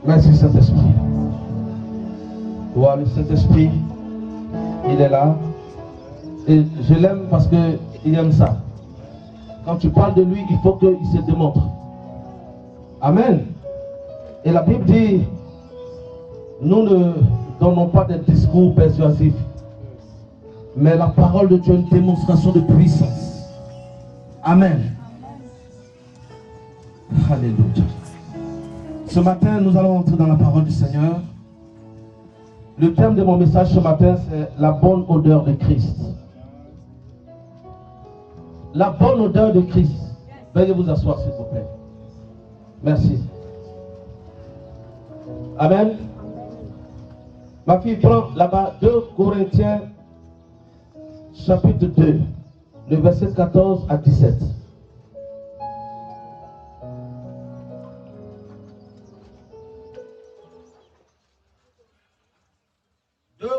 Merci Saint-Esprit. Voilà, le Saint-Esprit, il est là. Et je l'aime parce qu'il aime ça. Quand tu parles de lui, il faut qu'il se démontre. Amen. Et la Bible dit, nous ne donnons pas des discours persuasifs, mais la parole de Dieu est une démonstration de puissance. Amen. Alléluia. Ce matin, nous allons entrer dans la parole du Seigneur. Le thème de mon message ce matin, c'est la bonne odeur de Christ. La bonne odeur de Christ. Veuillez vous asseoir, s'il vous plaît. Merci. Amen. Ma fille, prend là-bas 2 Corinthiens, chapitre 2, le verset 14 à 17.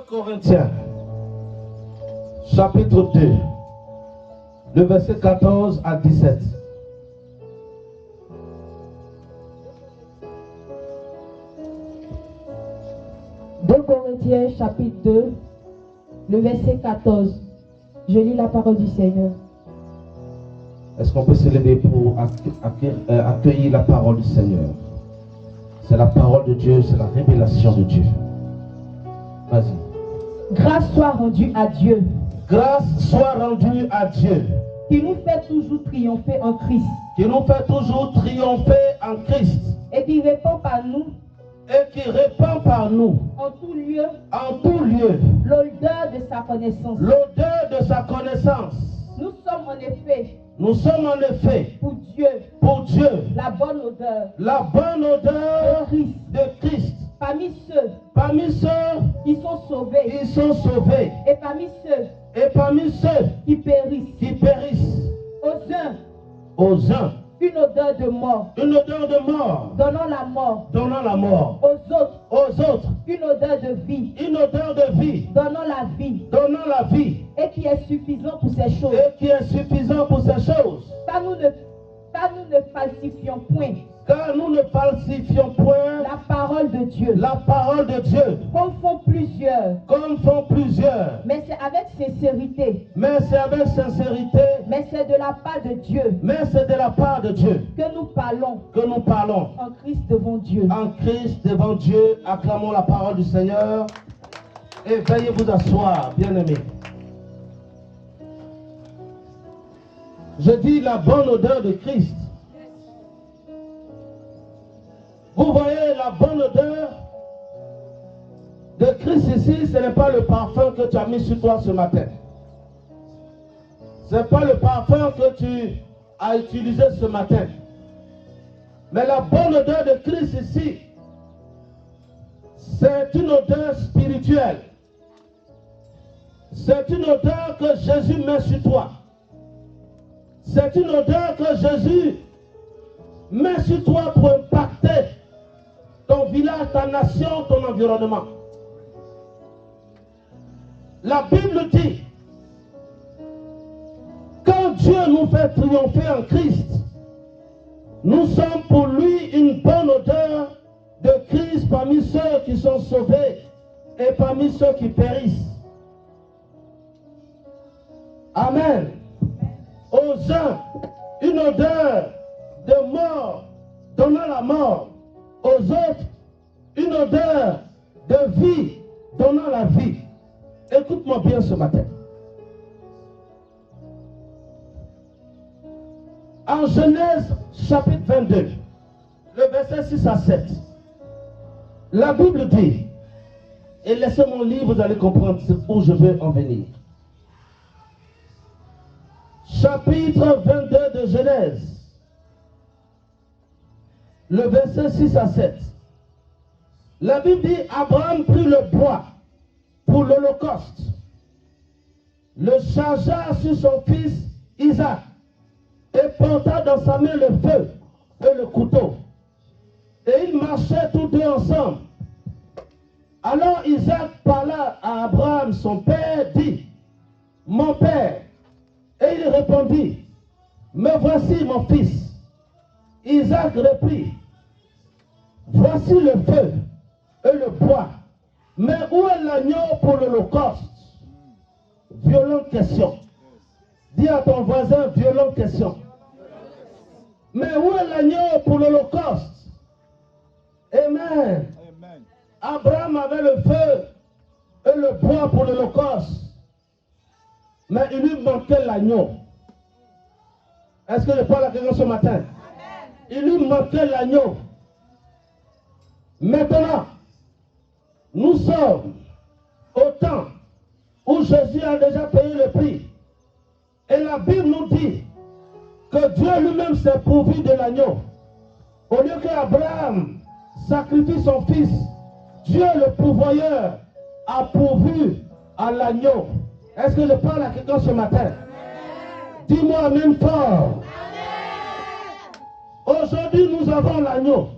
Corinthiens, chapitre 2, le verset 14 à 17. Corinthiens, chapitre 2, le verset 14. Je lis la parole du Seigneur. Est-ce qu'on peut se lever pour accueillir la parole du Seigneur? C'est la parole de Dieu, c'est la révélation de Dieu. Vas-y. Grâce soit rendue à Dieu. Grâce soit rendue à Dieu. Qui nous fait toujours triompher en Christ. Qui nous fait toujours triompher en Christ. Et qui répand par nous. Et qui répand par nous. En tout lieu. En tout lieu. L'odeur de sa connaissance. L'odeur de sa connaissance. Nous sommes en effet. Nous sommes en effet. Pour Dieu. Pour Dieu. La bonne odeur. La bonne odeur de Christ. De Christ. Parmi ceux qui sont sauvés, et parmi ceux qui périssent, aux uns une odeur de mort, donnant la mort, aux autres une odeur de vie, donnant la vie, et qui est suffisant pour ces choses. Car nous ne falsifions point. Car nous ne falsifions point la parole de Dieu. La parole de Dieu. Comme font plusieurs. Mais c'est avec sincérité. Mais c'est de la part de Dieu. Que nous parlons. En Christ devant Dieu. En Christ devant Dieu. Acclamons la parole du Seigneur. Et veuillez vous asseoir, bien-aimés. Je dis la bonne odeur de Christ. Vous voyez la bonne odeur de Christ ici, ce n'est pas le parfum que tu as mis sur toi ce matin. Ce n'est pas le parfum que tu as utilisé ce matin. Mais la bonne odeur de Christ ici, c'est une odeur spirituelle. C'est une odeur que Jésus met sur toi. C'est une odeur que Jésus met sur toi pour impacter ton village, ta nation, ton environnement. La Bible dit, quand Dieu nous fait triompher en Christ, nous sommes pour lui une bonne odeur de Christ parmi ceux qui sont sauvés et parmi ceux qui périssent. Amen. Aux uns, une odeur de mort, donnant la mort. Aux autres, une odeur de vie, donnant la vie. Écoute-moi bien ce matin. En Genèse chapitre 22, le verset 6 à 7, la Bible dit, et laissez-moi lire, vous allez comprendre où je veux en venir. Chapitre 22 de Genèse. Le verset 6 à 7. La Bible dit, Abraham prit le bois pour l'holocauste, le chargea sur son fils Isaac, et porta dans sa main le feu et le couteau. Et ils marchaient tous deux ensemble. Alors Isaac parla à Abraham, son père, dit, mon père. Et il répondit, me voici mon fils. Isaac reprit, Voici le feu et le bois. Mais où est l'agneau pour l'Holocauste? Violente question. Dis à ton voisin, violente question. Mais où est l'agneau pour l'Holocauste? Amen. Abraham avait le feu et le bois pour l'Holocauste. Mais il lui manquait l'agneau. Est-ce que je parle à quelqu'un ce matin? Il lui manquait l'agneau. Maintenant, nous sommes au temps où Jésus a déjà payé le prix. Et la Bible nous dit que Dieu lui-même s'est pourvu de l'agneau. Au lieu qu'Abraham sacrifie son fils, Dieu le pourvoyeur a pourvu à l'agneau. Est-ce que je parle à quelqu'un ce matin? Dis-moi amen fort. Aujourd'hui, nous avons l'agneau.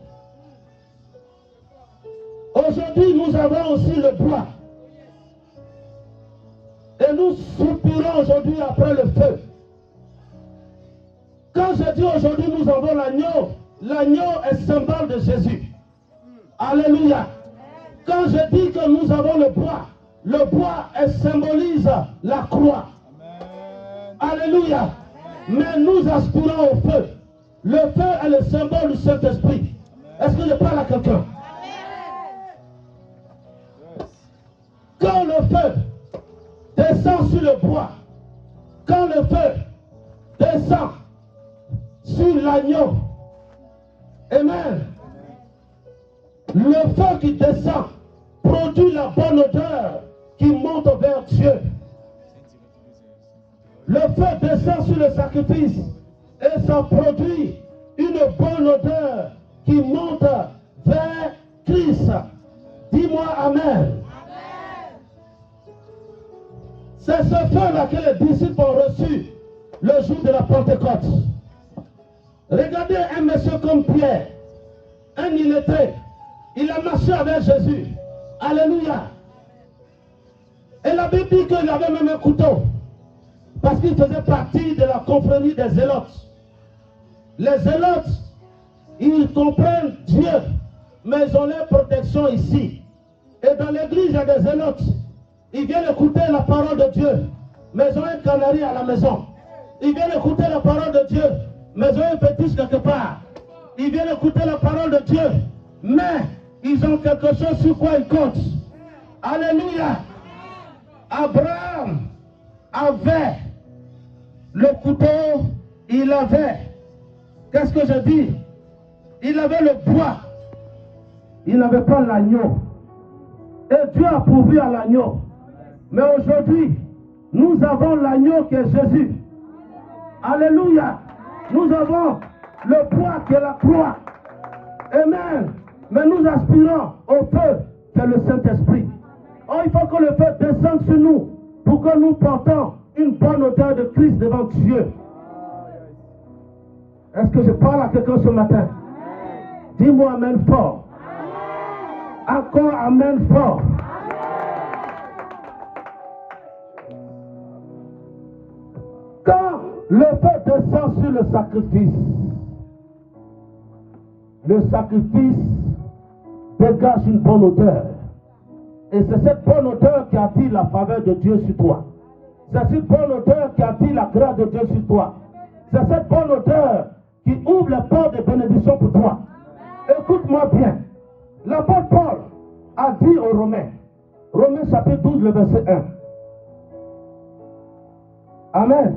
Aujourd'hui, nous avons aussi le bois. Et nous soupirons aujourd'hui après le feu. Quand je dis aujourd'hui, nous avons l'agneau, l'agneau est symbole de Jésus. Alléluia. Quand je dis que nous avons le bois symbolise la croix. Alléluia. Mais nous aspirons au feu. Le feu est le symbole du Saint-Esprit. Est-ce que je parle à quelqu'un? Quand le feu descend sur le bois, quand le feu descend sur l'agneau, amen, le feu qui descend produit la bonne odeur qui monte vers Dieu. Le feu descend sur le sacrifice et ça produit une bonne odeur qui monte vers Christ. Dis-moi amen. C'est ce feu-là que les disciples ont reçu le jour de la Pentecôte. Regardez un monsieur comme Pierre, un illettré. Il a marché avec Jésus. Alléluia. Et la Bible dit qu'il avait même un couteau. Parce qu'il faisait partie de la confrérie des zélotes. Les zélotes, ils comprennent Dieu, mais ils ont leur protection ici. Et dans l'église, il y a des zélotes. Ils viennent écouter la parole de Dieu, mais ils ont un canari à la maison. Ils viennent écouter la parole de Dieu, mais ils ont un fétiche quelque part. Ils viennent écouter la parole de Dieu, mais ils ont quelque chose sur quoi ils comptent. Alléluia. Abraham avait le couteau, il avait, qu'est-ce que je dis? Il avait le bois, il n'avait pas l'agneau. Et Dieu a pourvu à l'agneau. Mais aujourd'hui, nous avons l'agneau qui est Jésus. Alléluia. Nous avons le bois qui est la croix. Amen. Mais nous aspirons au feu qui est le Saint-Esprit. Oh, il faut que le feu descende sur nous pour que nous portons une bonne odeur de Christ devant Dieu. Est-ce que je parle à quelqu'un ce matin? Dis-moi amen fort. Encore amen fort. Quand le feu descend sur le sacrifice dégage une bonne odeur. Et c'est cette bonne odeur qui attire la faveur de Dieu sur toi. C'est cette bonne odeur qui attire la grâce de Dieu sur toi. C'est cette bonne odeur qui ouvre les portes de bénédiction pour toi. Écoute-moi bien. L'apôtre Paul a dit aux Romains, Romains chapitre 12, le verset 1. Amen.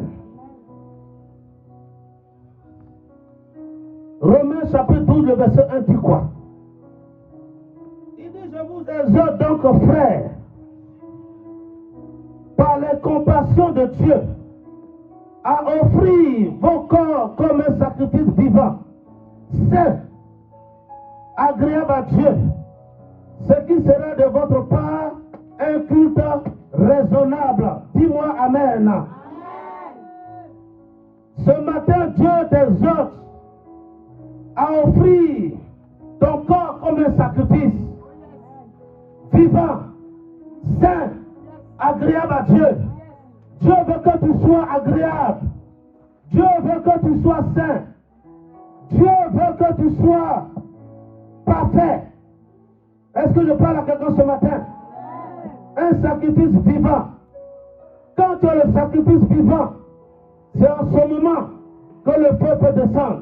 Romains chapitre 12, le verset 1 dit quoi? Il dit, je vous exhorte donc, frères, par les compassions de Dieu, à offrir vos corps comme un sacrifice vivant, saint, agréable à Dieu, ce qui sera de votre part un culte raisonnable. Dis-moi amen. Amen. Ce matin, Dieu t'exhorte à offrir ton corps comme un sacrifice vivant, saint, agréable à Dieu. Dieu veut que tu sois agréable. Dieu veut que tu sois saint. Dieu veut que tu sois parfait. Est-ce que je parle à quelqu'un ce matin? Un sacrifice vivant. Quand tu as le sacrifice vivant, c'est en ce moment que le feu peut descendre.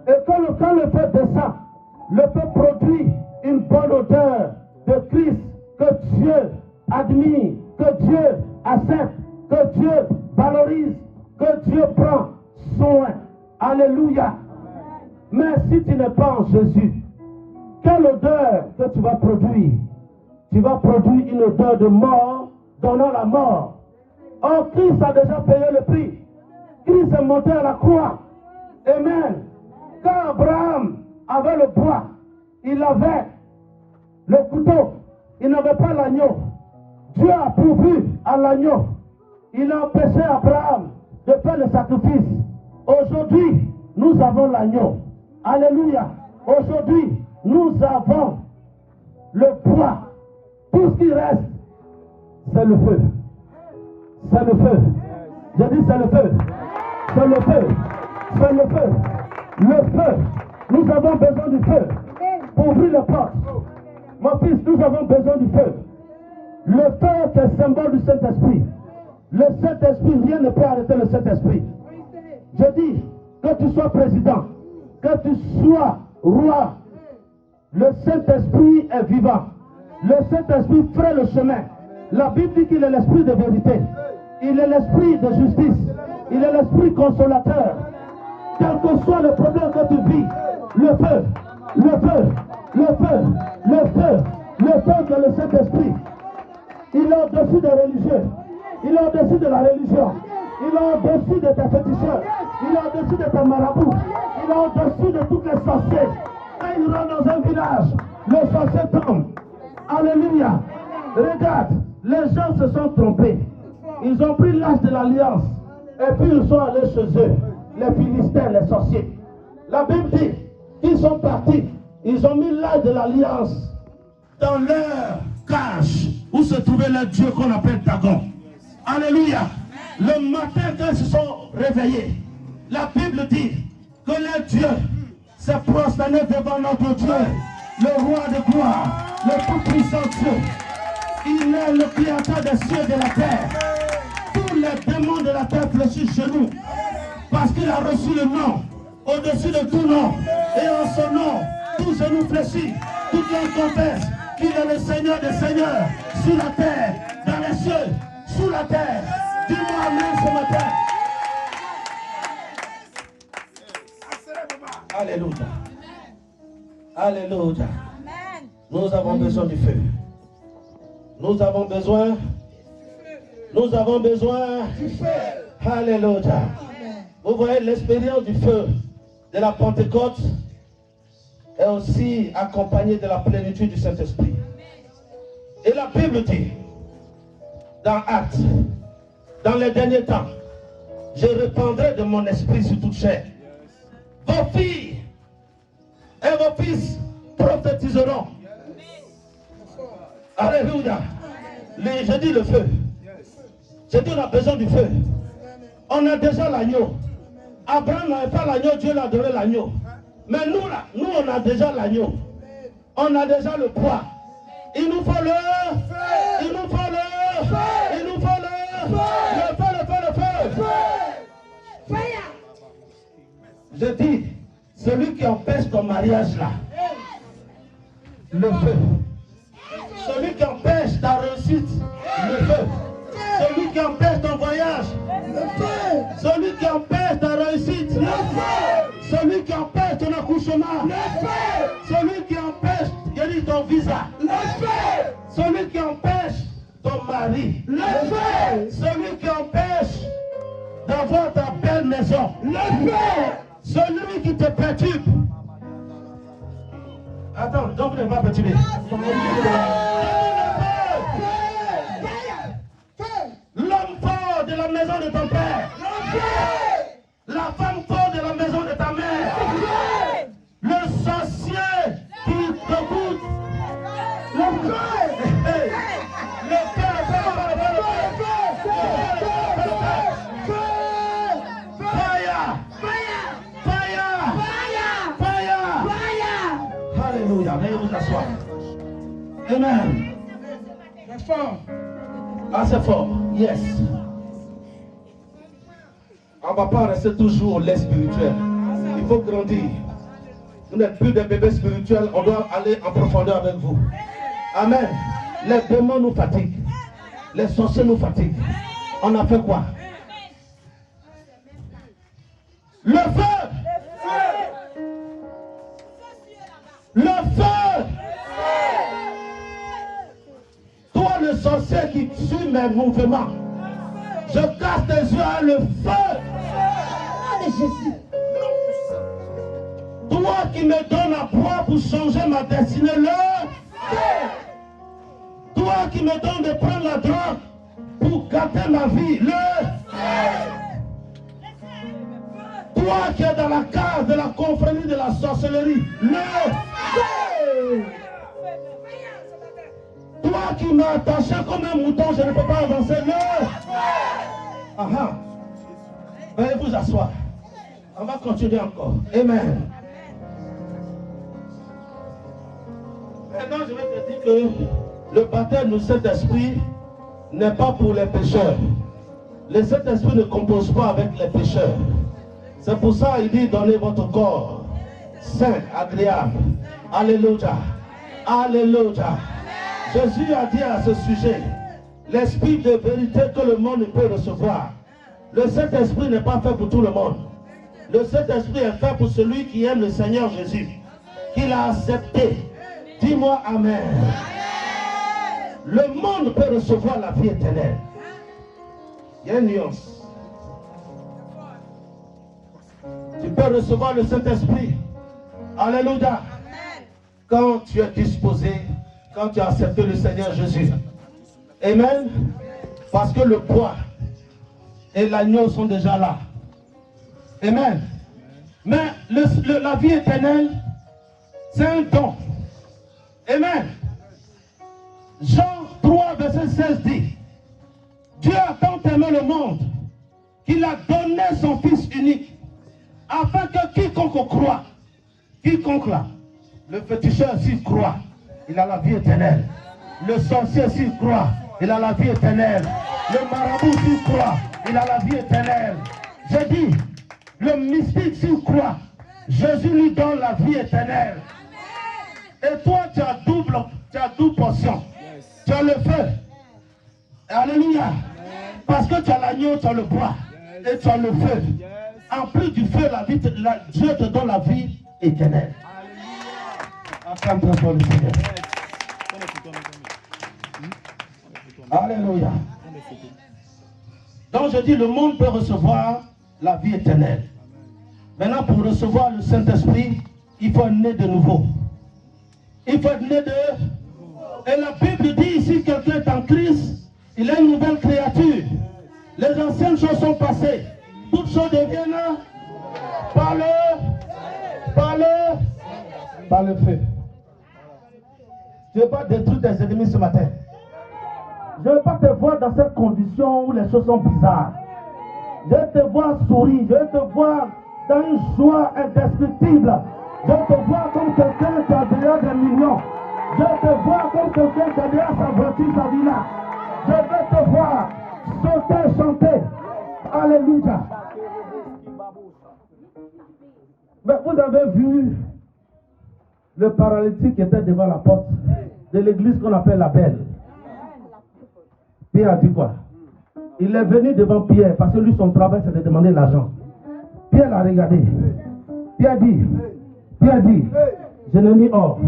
Et quand le feu descend, le feu produit une bonne odeur de Christ que Dieu admire, que Dieu accepte, que Dieu valorise, que Dieu prend soin. Alléluia. Mais si tu n'es pas en Jésus, quelle odeur que tu vas produire? Tu vas produire une odeur de mort, donnant la mort. Or, Christ a déjà payé le prix. Christ est monté à la croix. Amen. Quand Abraham avait le bois, il avait le couteau, il n'avait pas l'agneau. Dieu a pourvu à l'agneau. Il a empêché Abraham de faire le sacrifice. Aujourd'hui, nous avons l'agneau. Alléluia. Aujourd'hui, nous avons le bois. Tout ce qui reste, c'est le feu. C'est le feu. Je dis c'est le feu. C'est le feu. C'est le feu. Le feu. Nous avons besoin du feu pour ouvrir les portes. Mon fils, nous avons besoin du feu. Le feu est le symbole du Saint-Esprit. Le Saint-Esprit, rien ne peut arrêter le Saint-Esprit. Je dis que tu sois président, que tu sois roi, le Saint-Esprit est vivant. Le Saint-Esprit ferait le chemin. La Bible dit qu'il est l'esprit de vérité. Il est l'esprit de justice. Il est l'esprit consolateur. Quel que soit le problème que tu vis, le feu, le feu, le feu, le feu, le feu de le Saint-Esprit. Il est au-dessus des religieux. Il est au-dessus de la religion. Il est au-dessus de tes féticheurs. Il est au-dessus de tes marabouts. Il est au-dessus de toutes les sorciers. Quand il rentre dans un village, le sorcier tombe. Alléluia. Regarde, les gens se sont trompés. Ils ont pris l'âge de l'alliance. Et puis ils sont allés chez eux. Les Philistins, les sorciers. La Bible dit qu'ils sont partis. Ils ont mis l'âge de l'alliance dans leur cage où se trouvait leur dieu qu'on appelle Dagon. Alléluia. Le matin quand ils se sont réveillés, la Bible dit que leur Dieu s'est prosterné devant notre Dieu, le roi de gloire, le tout-puissant Dieu. Il est le créateur des cieux et de la terre. Tous les démons de la terre fléchissent chez nous. Parce qu'il a reçu le nom au-dessus de tout nom. Et en son nom, tous genou fléchis, toute langue confesse qu'il est le Seigneur des seigneurs, sur la terre, dans les cieux, sous la terre. Dis-moi amen ce matin. Alléluia. Alléluia. Nous avons besoin du feu. Nous avons besoin du feu. Alléluia. Vous voyez, l'expérience du feu de la Pentecôte est aussi accompagnée de la plénitude du Saint-Esprit. Et la Bible dit, dans Actes, dans les derniers temps, je répandrai de mon esprit sur toute chair. Vos filles et vos fils prophétiseront. Alléluia. Je dis le feu. Je dis on a besoin du feu. On a déjà l'agneau. Abraham n'avait pas l'agneau, Dieu l'a donné l'agneau. Mais nous là, nous on a déjà l'agneau. On a déjà le poids. Il nous faut le feu. Il nous faut le feu. Il nous faut le feu. Je dis, celui qui empêche ton mariage là, le feu. Celui qui empêche ta réussite, le feu. Celui qui empêche ton voyage, le feu. Celui qui empêche ta réussite, le feu. Celui qui empêche ton accouchement, le feu. Celui qui empêche, ton visa, le feu. Celui qui empêche ton mari, le feu. Celui qui empêche d'avoir ta belle maison, le feu. Celui qui te perturbe. Attends, donc ne pas perturber. L'homme fort de la maison de ton père. La femme forte de la maison de ta mère. Le sorcier qui te goûte. Le feu. Le feu. Alléluia. Veuillez vous asseoir. Amen. C'est fort. Ah, c'est fort. Yes. On ne va pas rester toujours les spirituels. Il faut grandir. Vous n'êtes plus des bébés spirituels. On doit aller en profondeur avec vous. Amen. Les démons nous fatiguent. Les sorciers nous fatiguent. On a fait quoi? Le feu. Le feu. Toi le sorcier qui tue mes mouvements, je casse tes yeux à le feu. De Jésus. Toi qui me donnes à boire pour changer ma destinée, le feu. Toi qui me donnes de prendre la drogue pour gâter ma vie, le feu. Toi qui es dans la case de la confrérie de la sorcellerie, le feu. Toi qui m'as attaché comme un mouton, je ne peux pas avancer, le feu. Aha. Veuillez vous asseoir. On va continuer encore. Amen. Maintenant, je vais te dire que le baptême du Saint-Esprit n'est pas pour les pécheurs. Le Saint-Esprit ne compose pas avec les pécheurs. C'est pour ça qu'il dit donnez votre corps saint, agréable. Alléluia. Alléluia. Jésus a dit à ce sujet, l'esprit de vérité que le monde peut recevoir. Le Saint-Esprit n'est pas fait pour tout le monde. Le Saint-Esprit est fait pour celui qui aime le Seigneur Jésus, qu'il a accepté. Dis-moi Amen. Le monde peut recevoir la vie éternelle. Il y a une nuance. Tu peux recevoir le Saint-Esprit. Alléluia. Quand tu es disposé, quand tu as accepté le Seigneur Jésus. Amen. Parce que le bois et l'agneau sont déjà là. Amen. Mais la vie éternelle, c'est un don. Amen. Jean 3, verset 16 dit, Dieu a tant aimé le monde qu'il a donné son Fils unique, afin que quiconque croit, quiconque là, le féticheur s'il croit, il a la vie éternelle. Le sorcier s'il croit, il a la vie éternelle. Le marabout s'il croit, il a la vie éternelle. Je dis, le mystique s'il croit, Jésus lui donne la vie éternelle. Et toi, tu as double portion. Tu as le feu. Alléluia. Parce que tu as l'agneau, tu as le bois. Et tu as le feu. En plus du feu, Dieu te donne la vie éternelle. Acclame très fort le Seigneur. Alléluia. Donc je dis, le monde peut recevoir la vie éternelle. Maintenant, pour recevoir le Saint-Esprit, il faut être né de nouveau. Il faut être né de... Et la Bible dit ici, quelqu'un est en Christ, il est une nouvelle créature. Les anciennes choses sont passées. Toutes choses deviennent par le feu. Je ne veux pas détruire tes ennemis ce matin. Je ne veux pas te voir dans cette condition où les choses sont bizarres. Je veux te voir sourire. Je veux te voir dans une joie indescriptible. Je veux te voir comme quelqu'un qui a déjà des millions. Je veux te voir comme quelqu'un qui a déjà sa voiture, sa villa. Je veux te voir sauter, chanter. Alléluia. Mais vous avez vu le paralytique qui était devant la porte de l'église qu'on appelle la Belle. Pierre a dit quoi? Il est venu devant Pierre parce que lui, son travail, c'est de demander l'argent. Pierre l'a regardé. Pierre dit, je n'ai ni or,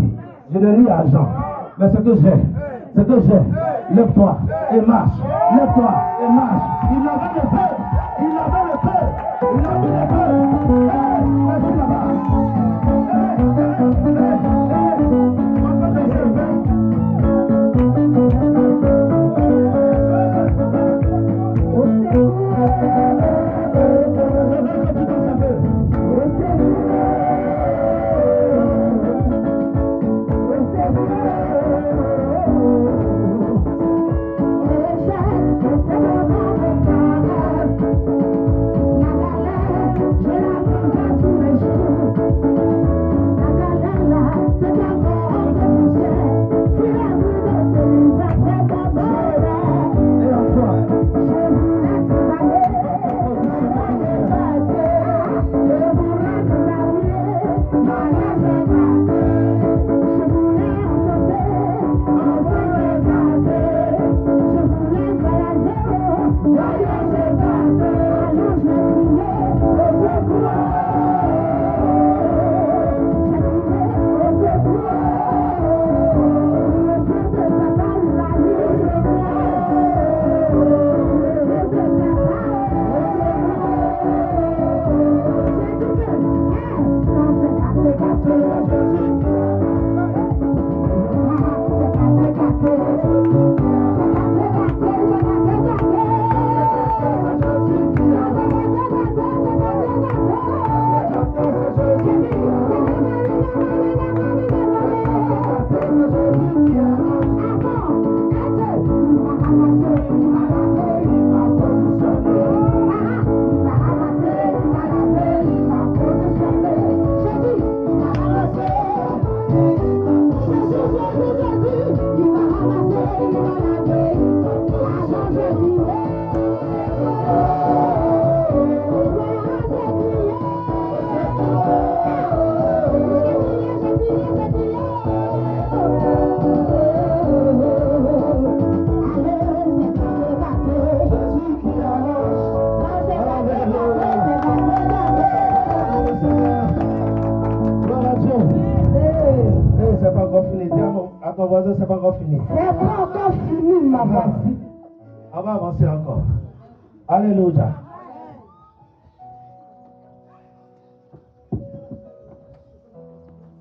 je n'ai ni argent, mais ce que j'ai, lève-toi et marche, lève-toi et marche. Il avait le feu, il avait le feu, il avait le feu. Merci là-bas. Je C'est pas encore fini. C'est pas encore fini, ma voisine. On va avancer encore. Alléluia.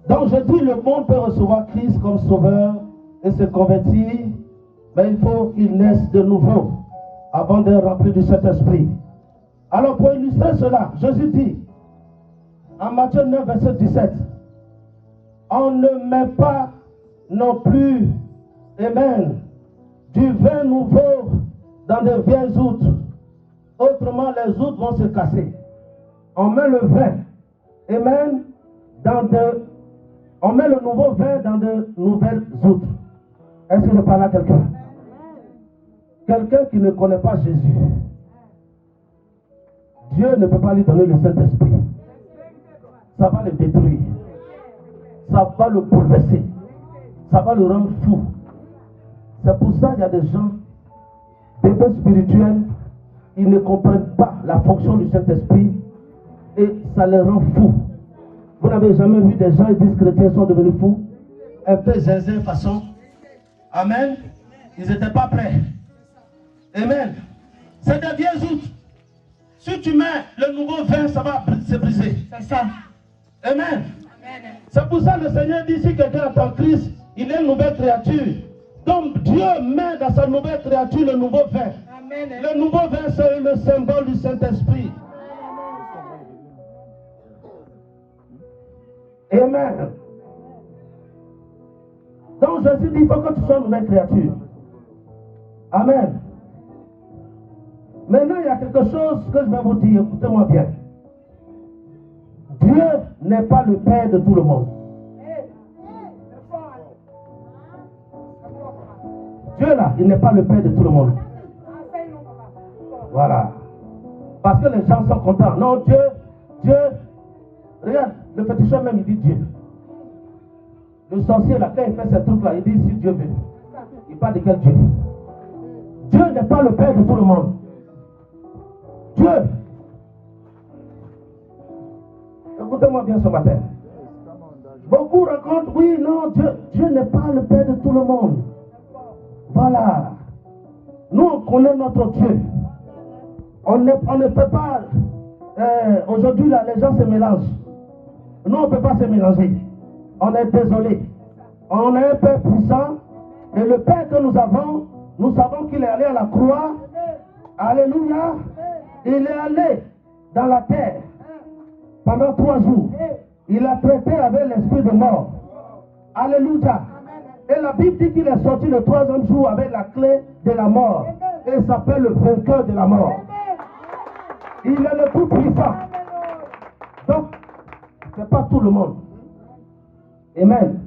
Donc je dis, le monde peut recevoir Christ comme sauveur et se convertir, mais il faut qu'il naisse de nouveau avant d'être rempli du Saint-Esprit. Alors pour illustrer cela, Jésus dit, en Matthieu 9, verset 17, on ne met pas non plus, amen, du vin nouveau dans de vieilles outres. Autrement, les outres vont se casser. On met le vin, amen, on met le nouveau vin dans de nouvelles outres. Est-ce que je parle à quelqu'un? Quelqu'un qui ne connaît pas Jésus, Dieu ne peut pas lui donner le Saint-Esprit. Ça va le détruire. Ça va le bouleverser. Ça va le rendre fou. C'est pour ça qu'il y a des gens, bébés spirituels, ils ne comprennent pas la fonction du Saint-Esprit et ça les rend fous. Vous n'avez jamais vu des gens, ils disent que les chrétiens sont devenus fous? Un peu zinzin façon. Amen. Ils n'étaient pas prêts. Amen. C'est des vieilles outres. Si tu mets le nouveau vin, ça va se briser. C'est ça. Amen. C'est pour ça que le Seigneur dit, si quelqu'un est en Christ, il est une nouvelle créature. Donc Dieu met dans sa nouvelle créature le nouveau vin. Amen. Le nouveau vin, c'est le symbole du Saint-Esprit. Amen. Donc Jésus dit, il faut que tu sois une nouvelle créature. Amen. Maintenant, il y a quelque chose que je vais vous dire, écoutez-moi bien. Dieu n'est pas le Père de tout le monde. Dieu là, il n'est pas le Père de tout le monde. Voilà. Parce que les gens sont contents. Non, Dieu, regarde, le féticheur même, il dit Dieu. Le sorcier là, quand il fait ces trucs là, il dit si Dieu veut. Il parle de quel Dieu? Dieu n'est pas le Père de tout le monde. Dieu. Écoutez-moi bien ce matin. Beaucoup racontent, oui, non, Dieu n'est pas le Père de tout le monde. Voilà. Nous, on connaît notre Dieu. On ne peut pas... aujourd'hui, là, les gens se mélangent. Nous, on ne peut pas se mélanger. On est désolé. On est un Père puissant. Et le Père que nous avons, nous savons qu'il est allé à la croix. Alléluia. Il est allé dans la terre pendant 3 jours. Il a traité avec l'esprit de mort. Alléluia. Et la Bible dit qu'il est sorti le 3e jour avec la clé de la mort. Et il s'appelle le vainqueur de la mort. Il est le plus puissant. Donc, ce n'est pas tout le monde. Amen.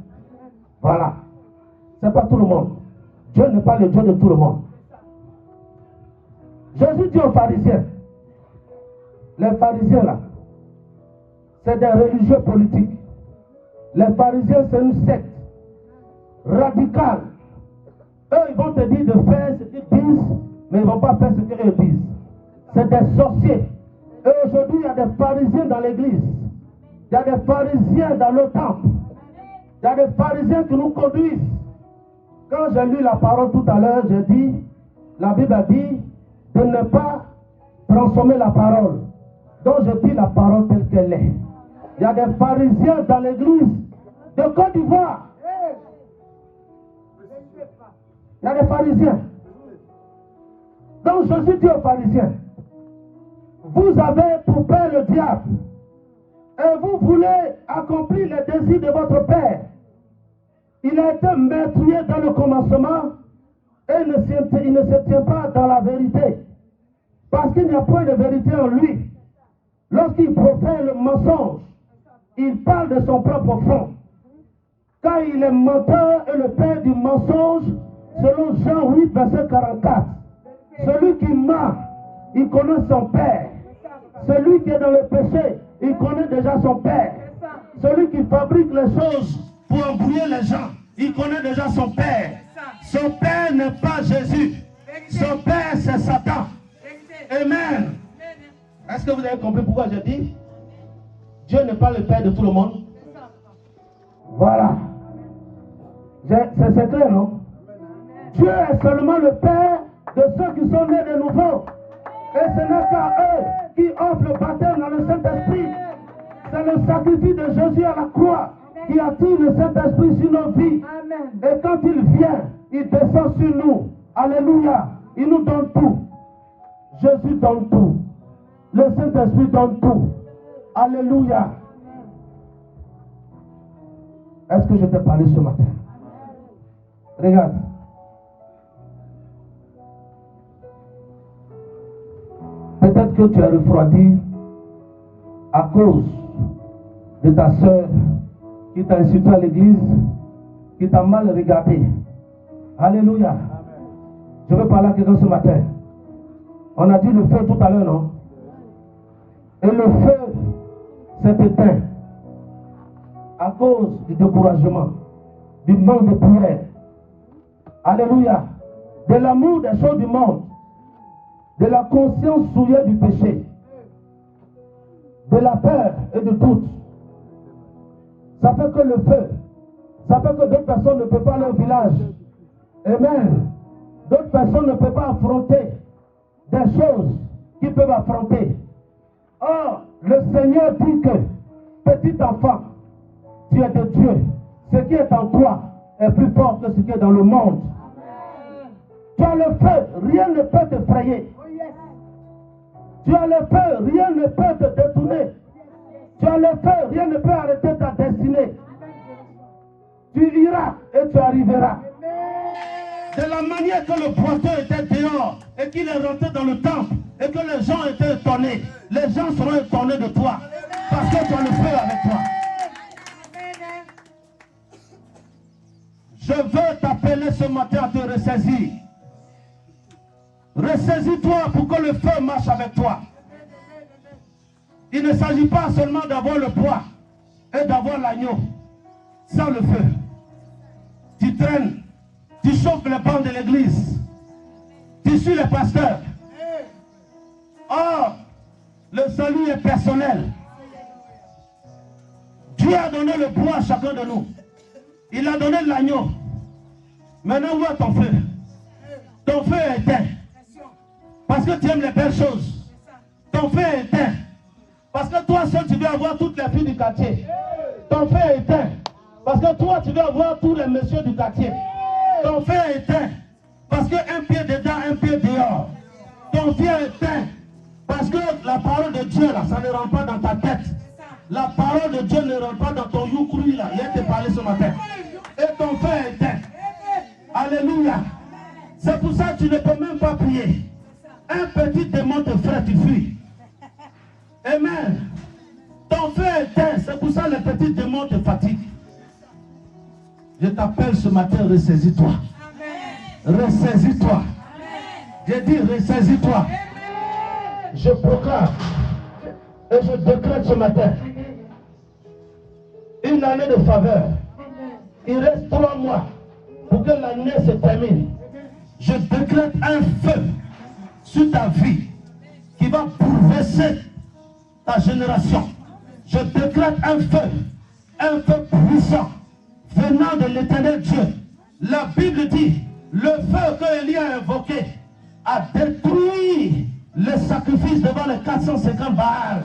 Voilà. Ce n'est pas tout le monde. Dieu n'est pas le Dieu de tout le monde. Jésus dit aux pharisiens, les pharisiens là, c'est des religieux politiques. Les pharisiens, c'est une secte radicale. Eux, ils vont te dire de faire ce qu'ils disent, mais ils ne vont pas faire ce qu'eux disent. C'est des sorciers. Et aujourd'hui, il y a des pharisiens dans l'église. Il y a des pharisiens dans le temple. Il y a des pharisiens qui nous conduisent. Quand j'ai lu la parole tout à l'heure, j'ai dit, la Bible a dit de ne pas transformer la parole. Donc je dis la parole telle qu'elle est. Il y a des pharisiens dans l'église de Côte d'Ivoire. Il y a des pharisiens. Donc Jésus dit aux pharisiens, vous avez pour père le diable et vous voulez accomplir les désirs de votre père. Il a été meurtrier dans le commencement et il ne se tient pas dans la vérité. Parce qu'il n'y a point de vérité en lui. Lorsqu'il profère le mensonge, il parle de son propre fond. Car il est menteur et le père du mensonge, selon Jean 8, verset 44. Celui qui ment, il connaît son père. Celui qui est dans le péché, il connaît déjà son père. Celui qui fabrique les choses pour embrouiller les gens, il connaît déjà son père. Son père n'est pas Jésus. Son père, c'est Satan. Amen. Est-ce que vous avez compris pourquoi je dis Dieu n'est pas le père de tout le monde? Voilà. C'est clair, non? Dieu est seulement le père de ceux qui sont nés de nouveau. Et ce n'est qu'à eux qui offrent le baptême dans le Saint-Esprit. C'est le sacrifice de Jésus à la croix qui attire le Saint-Esprit sur nos vies. Et quand il vient, il descend sur nous. Alléluia. Il nous donne tout. Jésus donne tout. Le Saint-Esprit donne tout. Alléluia. Est-ce que je t'ai parlé ce matin? Regarde. Peut-être que tu es refroidi à cause de ta soeur qui t'a insulté à l'église, qui t'a mal regardé. Alléluia. Amen. Je veux parler à quelqu'un ce matin. On a dit le feu tout à l'heure, non? Et le feu s'est éteint à cause du découragement, du manque de prière. Alléluia. De l'amour des choses du monde, de la conscience souillée du péché, de la peur et de doute. Ça fait que le feu, ça fait que d'autres personnes ne peuvent pas aller au village. Amen. D'autres personnes ne peuvent pas affronter des choses qu'ils peuvent affronter. Or, le Seigneur dit que, petit enfant, tu es de Dieu. Ce qui est en toi est plus fort que ce qui est dans le monde. Tu as le feu, rien ne peut t'effrayer. Tu as le feu, rien ne peut te détourner. Tu as le feu, rien ne peut arrêter ta destinée. Tu iras et tu arriveras. De la manière que le boiteux était dehors et qu'il est rentré dans le temple et que les gens étaient étonnés, les gens seront étonnés de toi parce que tu as le feu avec toi. Je veux t'appeler ce matin à te ressaisir. Ressaisis-toi pour que le feu marche avec toi. Il ne s'agit pas seulement d'avoir le poids et d'avoir l'agneau. Sans le feu, tu traînes, tu chauffes les bancs de l'église, tu suis les pasteurs. Or, le salut est personnel. Dieu a donné le poids à chacun de nous. Il a donné l'agneau. Maintenant, où est ton feu? Ton feu est éteint. Parce que tu aimes les belles choses. Ton feu est éteint. Parce que toi seul, tu veux avoir toutes les filles du quartier. Ton feu est éteint. Parce que toi, tu veux avoir tous les messieurs du quartier. Ton feu est éteint. Parce qu'un pied dedans, un pied dehors. Ton feu est éteint. Parce que la parole de Dieu, là, ça ne rentre pas dans ta tête. La parole de Dieu ne rentre pas dans ton youkuri, là. Il a été parlé ce matin. Et ton feu est éteint. Alléluia. C'est pour ça que tu ne peux même pas prier. Un petit démon te frappe, tu fuis. Amen. Ton feu est éteint, c'est pour ça que les petits démons te fatiguent. Je t'appelle ce matin, ressaisis-toi. Ressaisis-toi. J'ai dit, ressaisis-toi. Je proclame et je décrète ce matin une l'année de faveur. Il reste 3 mois pour que l'année se termine. Je décrète un feu sur ta vie qui va bouleverser ta génération. Je décrète un feu puissant venant de l'Éternel Dieu. La Bible dit, le feu que Élie a invoqué a détruit les sacrifices devant les 450 Baals.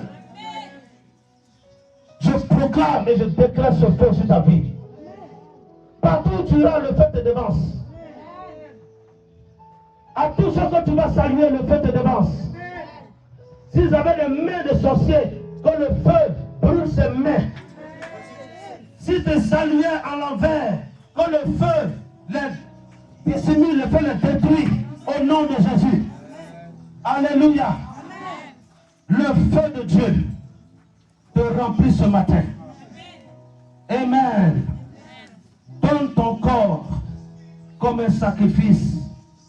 Je proclame et je décrète ce feu sur ta vie. Partout où tu iras, le feu te devance. À tous ceux que tu vas saluer, le feu te devance. S'ils avaient des mains de sorciers, que le feu brûle ses mains. Si tu saluais en l'envers, que le feu les dissimule, le feu les détruit au nom de Jésus. Alléluia. Le feu de Dieu te remplit ce matin. Amen. Donne ton corps comme un sacrifice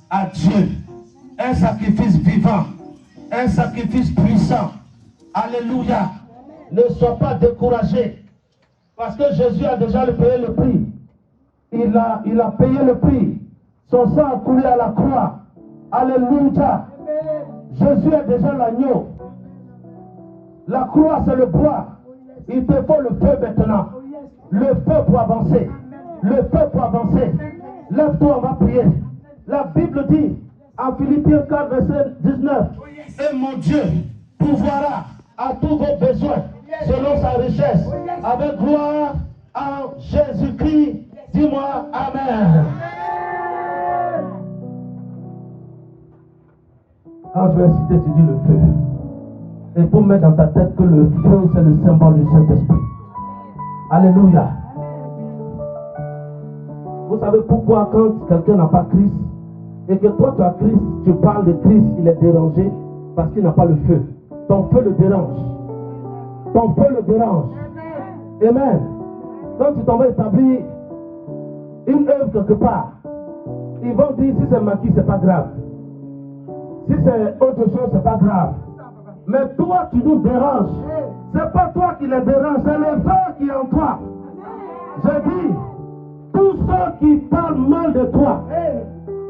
à Dieu. Un sacrifice vivant. Un sacrifice puissant. Alléluia. Ne sois pas découragé. Parce que Jésus a déjà payé le prix. Il a payé le prix. Son sang a coulé à la croix. Alléluia. Jésus est déjà l'agneau. La croix, c'est le bois. Il te faut le feu maintenant. Le feu pour avancer. Le feu pour avancer. Lève-toi, on va prier. La Bible dit, en Philippiens 4, verset 19, et mon Dieu pourvoira à tous vos besoins selon sa richesse, avec gloire en Jésus-Christ. Dis-moi Amen. Quand je vais citer, tu dis le feu. Et pour mettre dans ta tête que le feu, c'est le symbole du Saint-Esprit. Alléluia. Vous savez pourquoi quand quelqu'un n'a pas Christ, et que toi tu as Christ, tu parles de Christ, il est dérangé parce qu'il n'a pas le feu. Ton feu le dérange. Ton feu le dérange. Amen. Quand tu t'en vas établir une œuvre quelque part, ils vont dire si c'est maquis, c'est pas grave. Si c'est autre chose, c'est pas grave. Mais toi, tu nous déranges. C'est pas toi qui les dérange, c'est le feu qui est en toi. Je dis, tous ceux qui parlent mal de toi,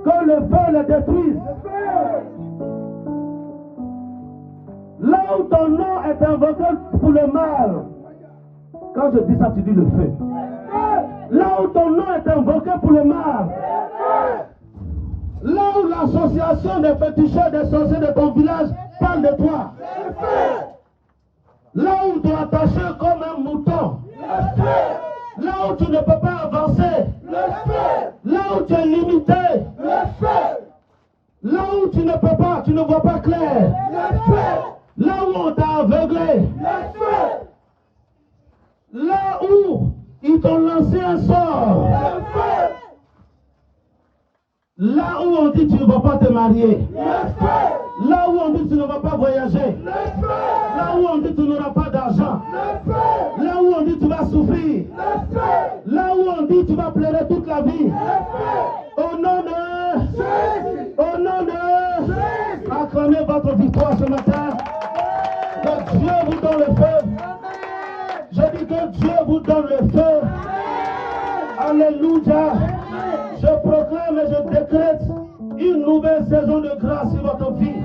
que le feu les détruise. Là où ton nom est invoqué pour le mal, quand je dis ça, tu dis le feu. Là où ton nom est invoqué pour le mal, là où l'association des féticheurs, des sorciers de ton village parle de toi, là où tu es attaché comme un mouton, là où tu ne peux pas avancer, là où tu es limité, là où tu ne peux pas, tu ne vois pas clair, là où on t'a aveuglé, là où ils t'ont lancé un sort, là où on dit tu ne vas pas te marier, là où on dit tu ne vas pas voyager, là où on dit tu n'auras pas d'argent, là où on dit tu vas souffrir, là où on dit tu vas pleurer toute la vie, au nom de Jésus, au nom de Jésus, acclamez votre victoire ce matin. Que Dieu vous donne le feu. Je dis que Dieu vous donne le feu. Alléluia. Je proclame et je décrète une nouvelle saison de grâce sur votre vie.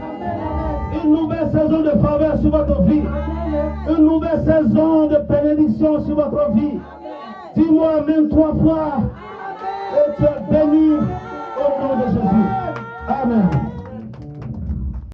Une nouvelle saison de faveur sur votre vie. Une nouvelle saison de bénédiction sur votre vie. Dis-moi Amen 3 fois.